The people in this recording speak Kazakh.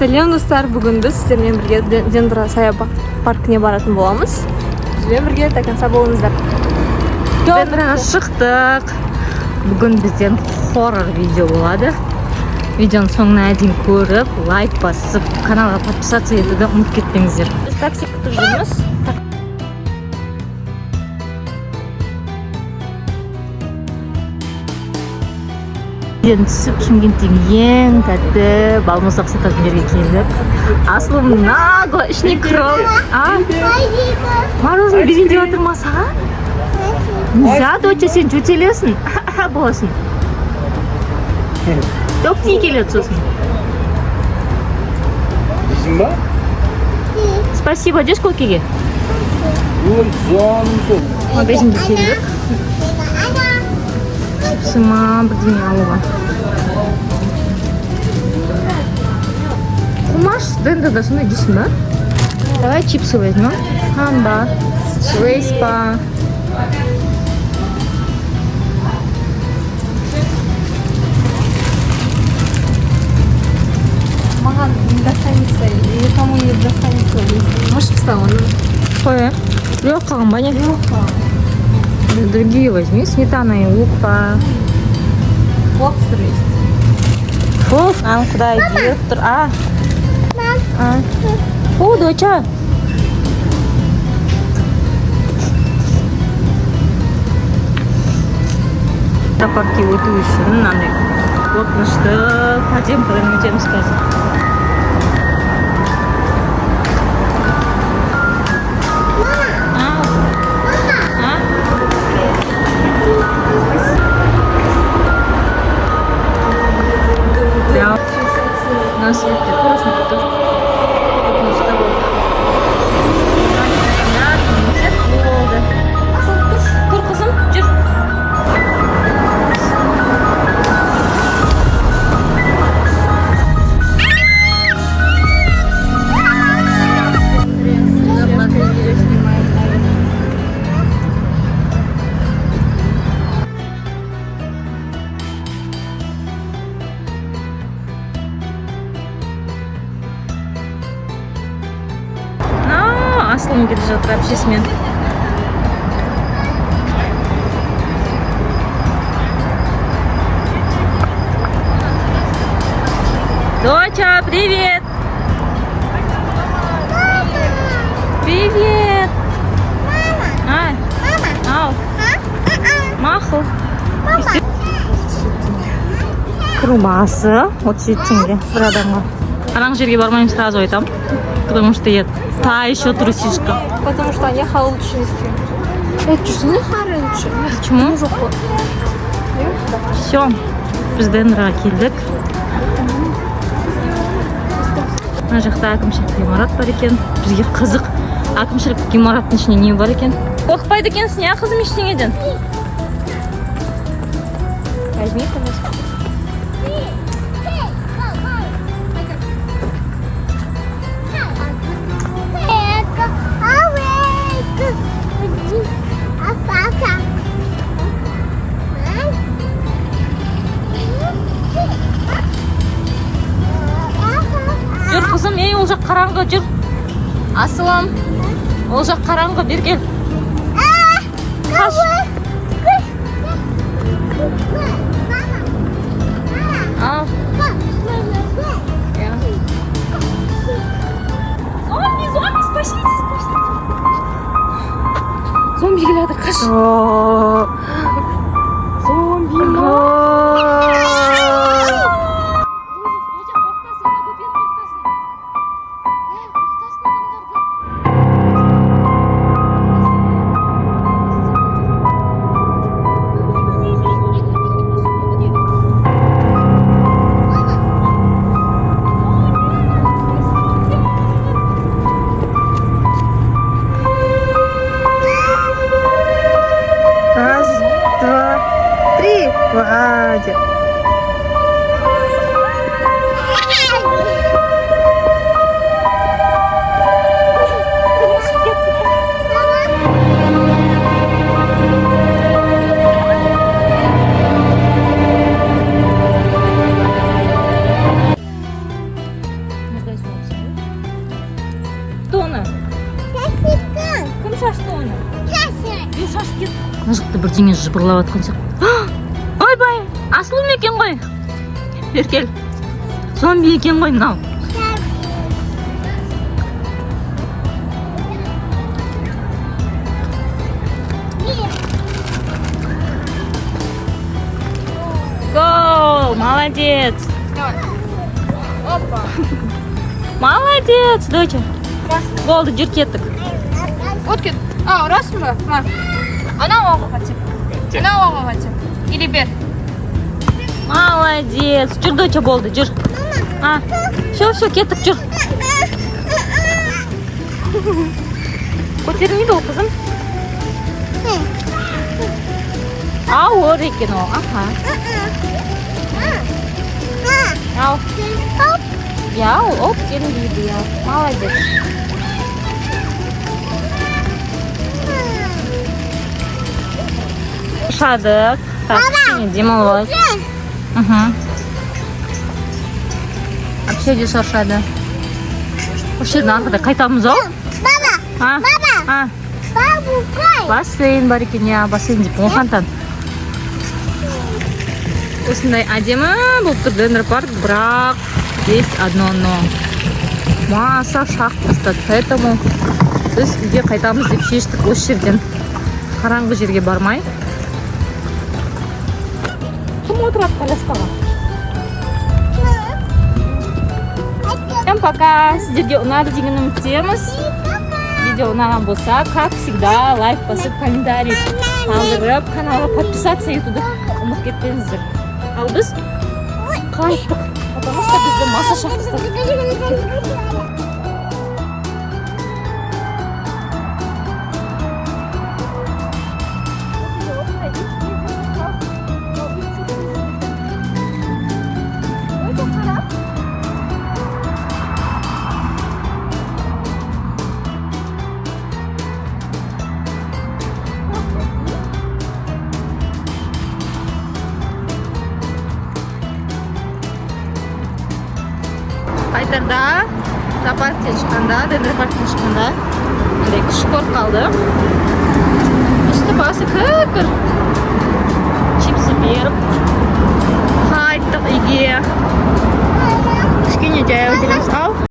Сәлем достар, бүгін біз сіздермен бірге Дендра саябақ паркіне баратын боламыз. Бізбен бірге до конца болыңыздар. Дендраға шықтық. Бүгін бізден хоррор видео болады. Видеоның соңына дейін көріп, лайк басып, каналға подписаться етуді ұмытып кетпеңіздер. Біз такси күтіп жүрміз. Түсіп Шымкенттегі ең тәтті балмұздақ сататын жерге келдік. Асылым нагло ішіне кіріп. Мороженое берейін деп отыр ма саған? Нельзя, доча, сен жөтелесің. Боласың. Топ тие келеді сосын. Дейсің ба? Спасибо, деш көкеге. Ой, жаным сол. Магазинге келдік. Чипсыма бірдеңе алуға. Кумаш Дендада сондай дейсің ба? Давай чипсы возьмем. Ханба, Лейспа. Маған не достанется, или кому не достанется. Можешь встала? Қой, жоқ қалған ба не? Другие возьми, сметана и лук по... Лобстер есть. Фу, ан құдай деп тұр. Фу, доча. Паркке өту үшін мынандай қорқынышты подземкадан өтеміз қазір. На свете хорошенько тоже. Тұр қызым, жүр. Асылым кетіп жатыр әпшесімен. Доча, привет! Привет! Ау! Маху! Кіру-басы 37 теңге бір адамға. Анаң жерге бармайым, сразу айтам. Потому что я та еще трусишка. Потому что они лучше не стоят. Чушь, не хары лучше. Почему? Все, біз Дендраға келдік. Мына жақта әкімшілік ғимарат бар екен. Бізге қызық. Әкімшілік ғимараттың ішінде не бар екен? Қорықпайды екенсің, я қызым ештеңеден. Возьми, пожалуйста. Жүр қызым, ей, ол жақ қараңғы, жүр. Асылым, ол жақ қараңғы, бер кел. Қаш. Ал. Зомби, спасите. Зомби келеді, қаш. Зомби ма? Раз, оны? Кім шашты оны? Үй шашып кет. Мына жақта бірдеңе жыбырлап жатқан сияқты. Ойбай, асыл ма екен ғой? Еркел. Зомби екен ғой мынау. Гол! Молодец! Опа. Молодец, доча. Болды, жүр кеттік. Өткен. Рас па? Анау оғы қатып. Анау оғы қатып. Или бер. Молодец. Жүр, доча, болды, жүр. Все, кеттік, жүр. Көтермейді ол қызым. Ауыр екен ол. Аха. Ал. Я, оп, келмейді, я. Молодец. Шадық. Так, кішкене демалып алайық. Әпшеде шаршады. Осы жерден арқада қайтамыз ау? Баба! Бассейн бар екен, я, бассейн деп оңқантан. Осындай әдемі болып тұр Дендропарк, бірақ есть одно но. Маса шақ тастады, поэтому біз үйге қайтамыз деп шештік осы жерден. Қараңғы жерге бармай. Кім отырады коляскаға? Всем пока! Сіздерге ұнады деген үміттеміз. Видео ұнаған болса, как всегда, лайк басып, комментарий қалдырып, каналға подписаться етуді ұмытып кетпеңіздер. Ал біз қайттық, потому что бізді маса шақыстық. Қайтарда, зоопарктен шыққанда, Дендропарктен шыққанда, андай күшік көріп қалды. Үсті басы кір. Чипсы беріп, қайттық үйге. Кішкене жаяу жүреміз. Ал.